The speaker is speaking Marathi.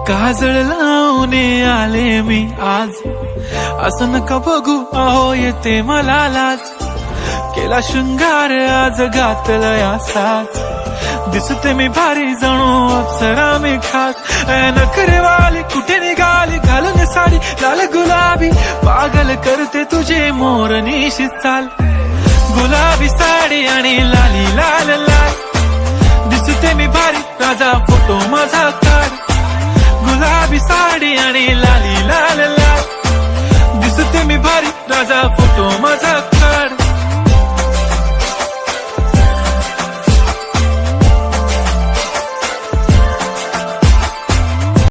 काजळ लावून आले मी आज, असं नका बघू अहो येते मला लाज. केला शृंगार आज घातलं असाच, दिसते मी भारी जणू अप्सरा मी खास. नखरेवाली कुठे निघाली घालून साडी लाल गुलाबी, पागल करते तुझे मोरनीशी चाल. गुलाबी साडी आणि लाली लाल लाल, दिसते मी भारी राजा फोटो माझा काढ. गुलाबी साडी आणि लाली लाल लाल, दिसते मी भारी राजा फोटो माझा.